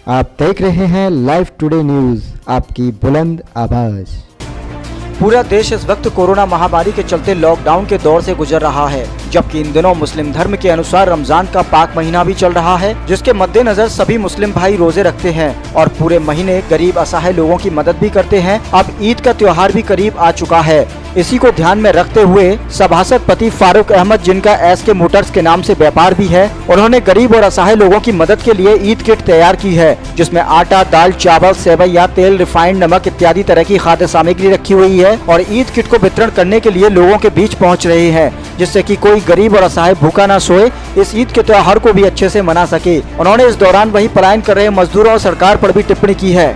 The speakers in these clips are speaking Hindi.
आप देख रहे हैं लाइव टुडे न्यूज, आपकी बुलंद आवाज। पूरा देश इस वक्त कोरोना महामारी के चलते लॉकडाउन के दौर से गुजर रहा है, जबकि इन दिनों मुस्लिम धर्म के अनुसार रमजान का पाक महीना भी चल रहा है, जिसके मद्देनजर सभी मुस्लिम भाई रोजे रखते हैं और पूरे महीने गरीब असहाय लोगों की मदद भी करते हैं। अब ईद का त्योहार भी करीब आ चुका है। इसी को ध्यान में रखते हुए सभासदपति फारूक अहमद, जिनका SK मोटर्स के नाम से व्यापार भी है, उन्होंने गरीब और असहाय लोगों की मदद के लिए ईद किट तैयार की है, जिसमें आटा, दाल, चावल, सेवैया, तेल, रिफाइंड, नमक इत्यादि तरह की खाद्य सामग्री रखी हुई है और ईद किट को वितरण करने के लिए लोगों के बीच पहुंच रहे हैं, जिससे कि कोई गरीब और असहाय भूखा न सोए, इस ईद के त्योहार को भी अच्छे से मना सके। उन्होंने इस दौरान वही पलायन कर रहे मजदूरों और सरकार पर भी टिप्पणी की है।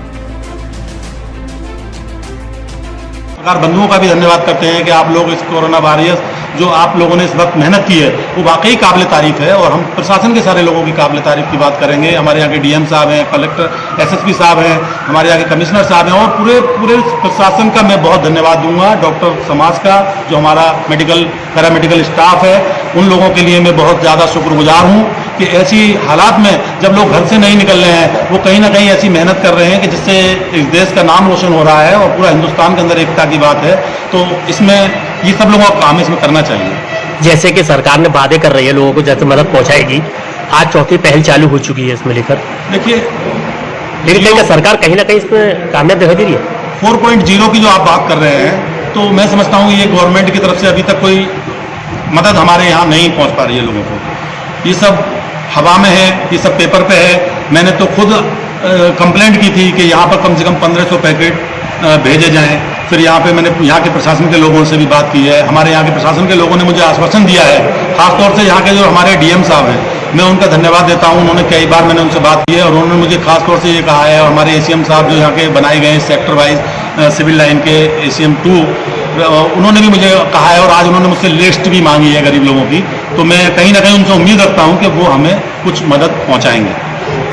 सरकार बंधुओं का भी धन्यवाद करते हैं कि आप लोग इस कोरोना वायरस जो आप लोगों ने इस वक्त मेहनत की है वो वाकई काबिल तारीफ है। और हम प्रशासन के सारे लोगों की काबिल तारीफ की बात करेंगे। हमारे यहाँ के DM साहब हैं, कलेक्टर SSP साहब हैं, हमारे यहाँ के कमिश्नर साहब हैं और पूरे प्रशासन का मैं बहुत धन्यवाद दूंगा। डॉक्टर समाज का, जो हमारा पैरामेडिकल स्टाफ है, उन लोगों के लिए मैं बहुत ज़्यादा शुक्रगुजार हूँ कि ऐसी हालात में जब लोग घर से नहीं निकल रहे हैं, वो कहीं ना कहीं ऐसी मेहनत कर रहे हैं कि जिससे इस देश का नाम रोशन हो रहा है और पूरा हिंदुस्तान के अंदर एकता की बात है। तो इसमें ये सब लोगों का काम इसमें करना चाहिए। जैसे कि सरकार ने वादे कर रही है लोगों को जैसे मदद पहुंचाएगी, आज चौथी पहल चालू हो चुकी है इसमें लेकर, देखिए लेकिन क्या सरकार कहीं ना कहीं इसमें कामयाब दिखाई दे रही है? 4.0 की जो आप बात कर रहे हैं, तो मैं समझता हूँ ये गवर्नमेंट की तरफ से अभी तक कोई मदद हमारे यहाँ नहीं पहुँच पा रही है लोगों को। ये सब हवा में है, ये सब पेपर पे है। मैंने तो खुद कंप्लेंट की थी कि यहाँ पर कम से कम 1500 पैकेट भेजे जाएं। फिर यहाँ पे मैंने यहाँ के प्रशासन के लोगों से भी बात की है। हमारे यहाँ के प्रशासन के लोगों ने मुझे आश्वासन दिया है, खासतौर से यहाँ के जो हमारे DM साहब हैं, मैं उनका धन्यवाद देता हूँ। उन्होंने कई बार मैंने उनसे बात की है और उन्होंने मुझे खासतौर से ये कहा है, और हमारे ACM साहब जो यहाँ के बनाए गए हैं सेक्टर वाइज सिविल लाइन के ACM 2, उन्होंने भी मुझे कहा है और आज उन्होंने मुझसे लिस्ट भी मांगी है गरीब लोगों की। तो मैं कहीं ना कहीं उनसे उम्मीद रखता हूँ कि वो हमें कुछ मदद पहुँचाएंगे।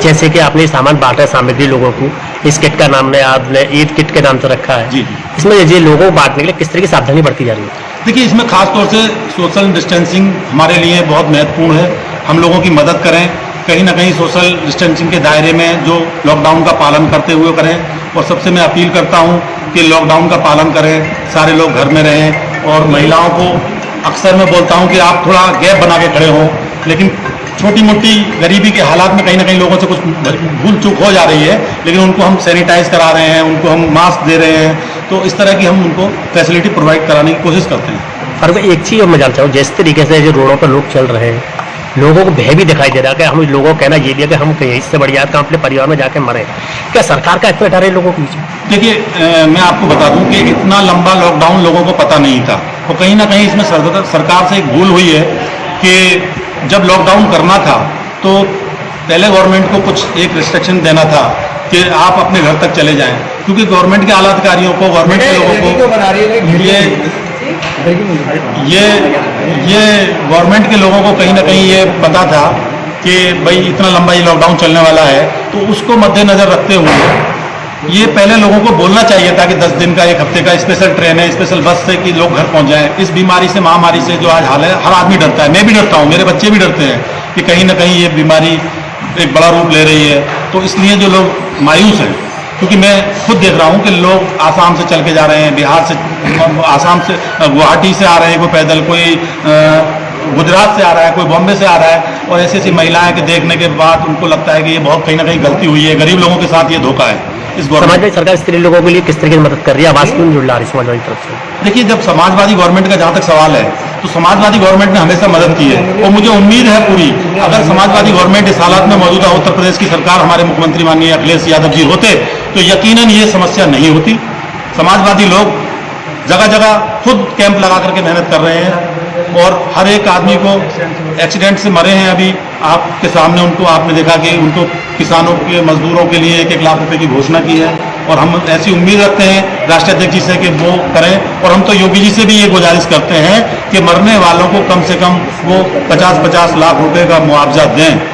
जैसे कि आपने सामान बांटा सामग्री लोगों को, इस किट का नाम ने आपने ईद किट के नाम से रखा है। जी। इसमें ये लोगों को बांटने के लिए किस तरह की सावधानी बरती जा रही है? देखिए, इसमें खासतौर से सोशल डिस्टेंसिंग हमारे लिए बहुत महत्वपूर्ण है। हम लोगों की मदद करें, कहीं ना कहीं सोशल डिस्टेंसिंग के दायरे में जो लॉकडाउन का पालन करते हुए करें। और सबसे मैं अपील करता हूं कि लॉकडाउन का पालन करें, सारे लोग घर में रहें। और महिलाओं को अक्सर मैं बोलता हूं कि आप थोड़ा गैप बना के खड़े हों, लेकिन छोटी मोटी गरीबी के हालात में कहीं ना कहीं लोगों से कुछ भूल चूक हो जा रही है, लेकिन उनको हम सैनिटाइज करा रहे हैं, उनको हम मास्क दे रहे हैं। तो इस तरह की हम उनको फैसिलिटी प्रोवाइड कराने की कोशिश करते हैं। और एक चीज़ मैं जानता हूँ, जिस तरीके से जो रोडों पर लोग चल रहे हैं, लोगों को भय भी दिखाई दे रहा है कि हम लोगों को कहना ये भी है कि हम कहीं इससे बढ़िया हम अपने परिवार में जाके मरें। क्या सरकार का इतना डर है लोगों के बीच? देखिए, मैं आपको बता दूं कि इतना लंबा लॉकडाउन लोगों को पता नहीं था। तो कहीं ना कहीं इसमें सरकार से एक भूल हुई है कि जब लॉकडाउन करना था तो पहले गवर्नमेंट को कुछ एक रिस्ट्रिक्शन देना था कि आप अपने घर तक चले जाएं, क्योंकि गवर्नमेंट के आला अधिकारियों को, गवर्नमेंट के लोगों को ये गवर्नमेंट के लोगों को कहीं ना कहीं ये पता था कि भाई इतना लंबा ये लॉकडाउन चलने वाला है। तो उसको मद्देनजर रखते हुए ये पहले लोगों को बोलना चाहिए था कि 10 दिन का, 1 हफ्ते का स्पेशल ट्रेन है, स्पेशल बस से कि लोग घर पहुंच जाएं। इस बीमारी से, महामारी से जो आज हाल है, हर आदमी डरता है, मैं भी डरता हूं, मेरे बच्चे भी डरते हैं कि कहीं ना कहीं ये बीमारी एक बड़ा रूप ले रही है। तो इसलिए जो लोग मायूस हैं, क्योंकि मैं खुद देख रहा हूं कि लोग आसाम से चल के जा रहे हैं, बिहार से, आसाम से, गुवाहाटी से आ रहे हैं, कोई पैदल, कोई गुजरात से आ रहा है, कोई बॉम्बे से आ रहा है। और ऐसी ऐसी महिलाएं के देखने के बाद उनको लगता है कि ये बहुत कहीं ना कहीं गलती हुई है, गरीब लोगों के साथ ये धोखा है। इस समाजवादी सरकार स्त्री लोगों के लिए किस तरह की मदद कर रही है? आवाज क्यों जुड़ रहा है समाजवादी तरफ से? देखिए, जब समाजवादी गवर्नमेंट का जहाँ तक सवाल है, तो समाजवादी गवर्नमेंट ने हमेशा मदद की है और मुझे उम्मीद है पूरी, अगर समाजवादी गवर्नमेंट इस हालात में मौजूदा उत्तर प्रदेश की सरकार, हमारे मुख्यमंत्री माननीय अखिलेश यादव जी होते, तो यकीनन ये समस्या नहीं होती। समाजवादी लोग जगह जगह खुद कैंप लगा करके मेहनत कर रहे हैं और हर एक आदमी को एक्सीडेंट से मरे हैं अभी आपके सामने, उनको आपने देखा कि उनको किसानों के, मजदूरों के लिए 1-1 लाख रुपए की घोषणा की है। और हम ऐसी उम्मीद रखते हैं राष्ट्रीय अध्यक्ष जी से कि वो करें। और हम तो योगी जी से भी ये गुजारिश करते हैं कि मरने वालों को कम से कम वो 50-50 लाख रुपए का मुआवजा दें।